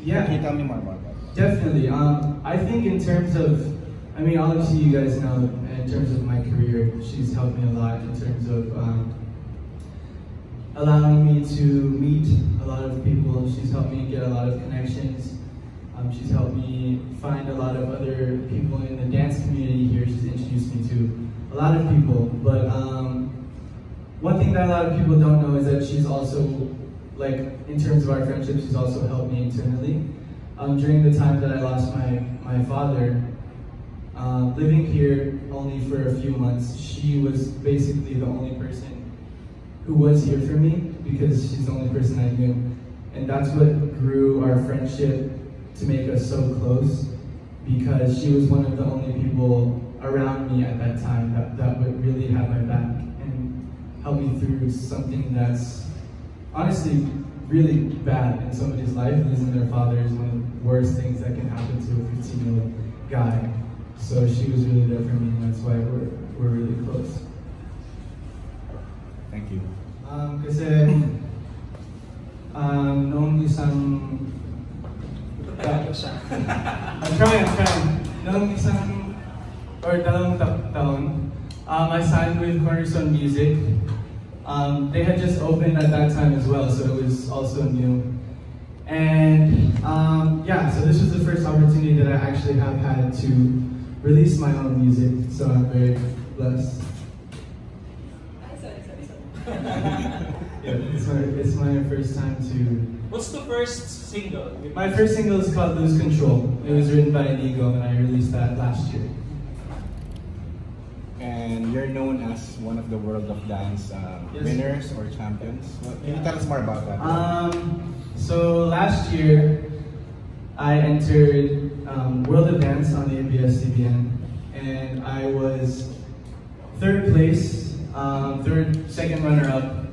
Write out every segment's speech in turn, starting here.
Yeah. Can you tell me more about that? Definitely. I think in terms of, I mean, obviously you guys know, in terms of my career, she's helped me a lot in terms of allowing me to meet a lot of people. She's helped me get a lot of connections. She's helped me find a lot of other people in the dance community here. She's introduced me to a lot of people. But one thing that a lot of people don't know is that she's also, like, in terms of our friendship, she's also helped me internally. During the time that I lost my father, living here only for a few months, she was basically the only person who was here for me, because she's the only person I knew. And that's what grew our friendship to make us so close, because she was one of the only people around me at that time that would really have my back and help me through something that's honestly really bad in somebody's life. Losing their father is one of the worst things that can happen to a 15-year-old guy. So she was really there for me, and that's why we're really close. Thank you. Kasi noong isang I'm trying. Noong isang or dalawang taon, I signed with Cornerstone Music. They had just opened at that time as well, so it was also new. And yeah, so this was the first opportunity that I actually have had to release my own music, so I'm very blessed. Yeah, it's my first time to... What's the first single? My first single is called Lose Control. It was written by Inigo, and I released that last year. And you're known as one of the World of Dance winners or champions. Can you tell us more about that? So last year, I entered World of Dance on the ABS-CBN, and I was third place, second runner-up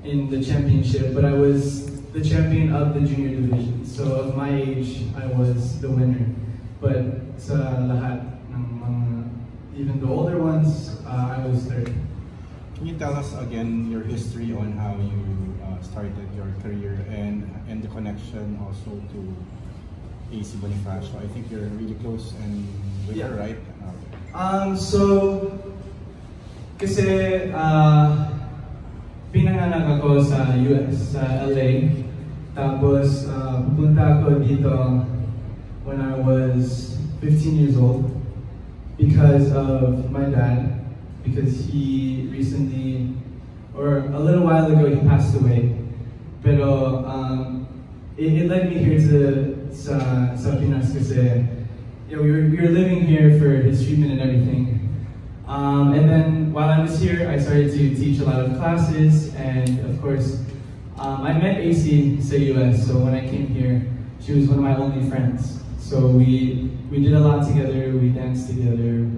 in the championship, but I was the champion of the junior division. So of my age, I was the winner. But sa lahat ng mga, even the older ones, I was third. Can you tell us again your history on how you started your career and the connection also to AC Bonifacio? I think you're really close and with her, right? So, kasi pinanganak ako sa US, sa LA. Tapos, pupunta ako dito when I was 15 years old because of my dad, because he recently, or a little while ago, he passed away. Pero it led me here to sa Pinas kasi we were living here for his treatment and everything. And then while I was here, I started to teach a lot of classes, and of course, I met AC sa US, so when I came here, she was one of my only friends. So we did a lot together, we danced together,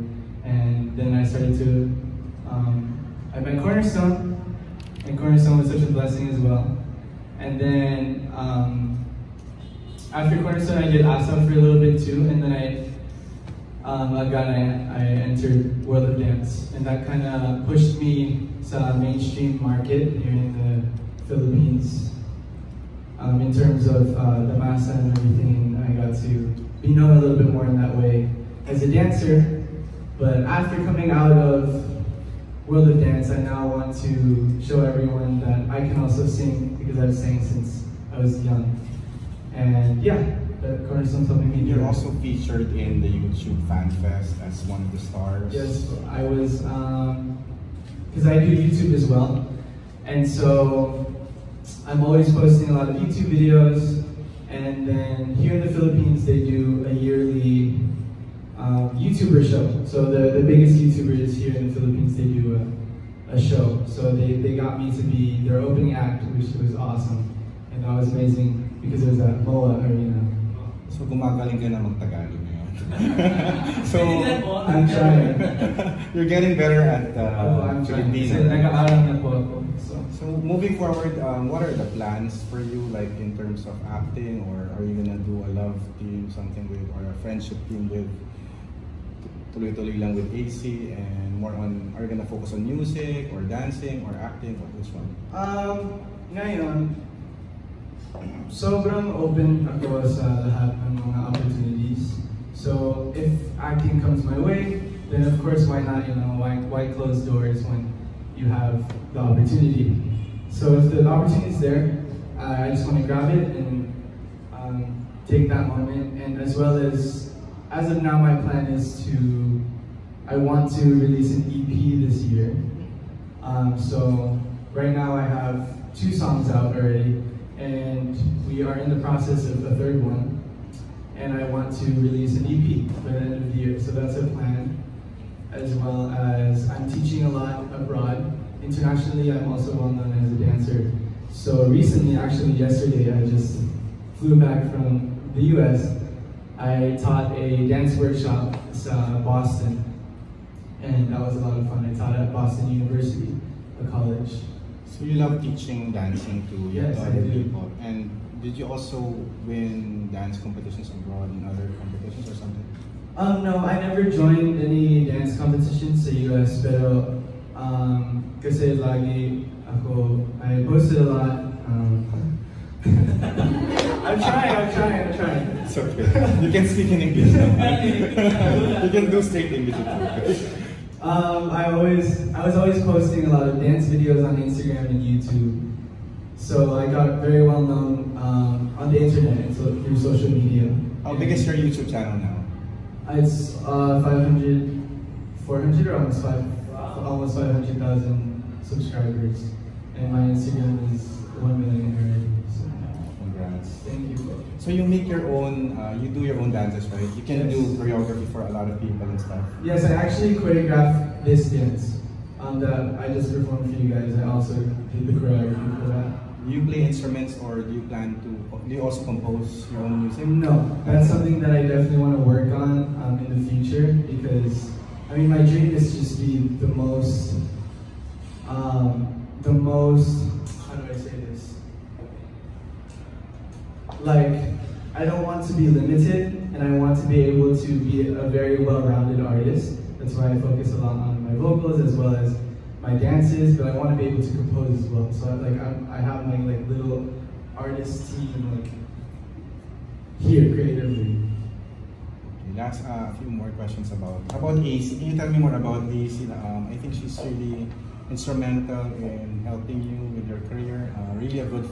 and then I started to, I met Cornerstone, and Cornerstone was such a blessing as well. And then after Cornerstone, I did ASA for a little bit too, and then I entered World of Dance, and that kind of pushed me sa mainstream market here in the Philippines. In terms of the masa and everything, I got to be known a little bit more in that way as a dancer. But after coming out of World of Dance, I now want to show everyone that I can also sing, because I've sang since I was young. And yeah, the Cornerstone's helping me. You're also featured in the YouTube Fan Fest as one of the stars. Yes, I was, because I do YouTube as well. And so I'm always posting a lot of YouTube videos. And then here in the Philippines, they do a yearly YouTuber show. So the biggest YouTubers here in the Philippines, they do a show. So they got me to be their opening act, which was awesome. And that was amazing because it was at MOA Arena. So gumagaling ka na mag-Tagalog ngayon. So I'm trying. You're getting better at I'm trying. Filipino. Nag-aaral na po ako. So moving forward, what are the plans for you, like in terms of acting, or are you gonna do a love team, something with, or a friendship team with tuloy-tuloy lang with AC, and more on, are you gonna focus on music or dancing or acting, or which one? Ngayon, Sobrang open ako sa lahat ng mga opportunities. So if acting comes my way, then of course why not? Why close doors when you have the opportunity? So if the opportunity is there, I just want to grab it and take that moment. And as well as of now, my plan is I want to release an EP this year. So right now I have 2 songs out already, and we are in the process of a 3rd one. And I want to release an EP by the end of the year. So that's a plan. As well as I'm teaching a lot abroad. Internationally, I'm also well known as a dancer. So recently, actually yesterday, I just flew back from the US. I taught a dance workshop in Boston. And that was a lot of fun. I taught at Boston University, a college. So you love teaching dancing to Yes, other I do. people. And did you also win dance competitions abroad in other competitions or something? No, I never joined any dance competitions sa US, pero kasi lagi ako, I posted a lot. I'm trying. It's okay. You can speak in English now. You can do straight English too. I was always posting a lot of dance videos on Instagram and YouTube. So I got very well known on the internet and so through social media. How big is your YouTube channel now? It's 400 or almost 500,000 subscribers, and my Instagram is 1 million already. So, Congrats. thank you. So you make your own, you do your own dances, right? You can Yes. do choreography for a lot of people and stuff. Yes, I actually choreographed this dance that I just performed for you guys. I also did the choreography for that. Do you play instruments or do you also compose your own music? No, that's something that I definitely want to work on in the future, because I mean my dream is to just be the most how do I say this? Like, I don't want to be limited, and I want to be able to be a very well-rounded artist. That's why I focus a lot on my vocals as well as my dances, but I want to be able to compose as well. So I have my little artist team here creatively. Okay, last a few more questions about AC. Can you tell me more about AC? I think she's really instrumental in helping you with your career. Really a good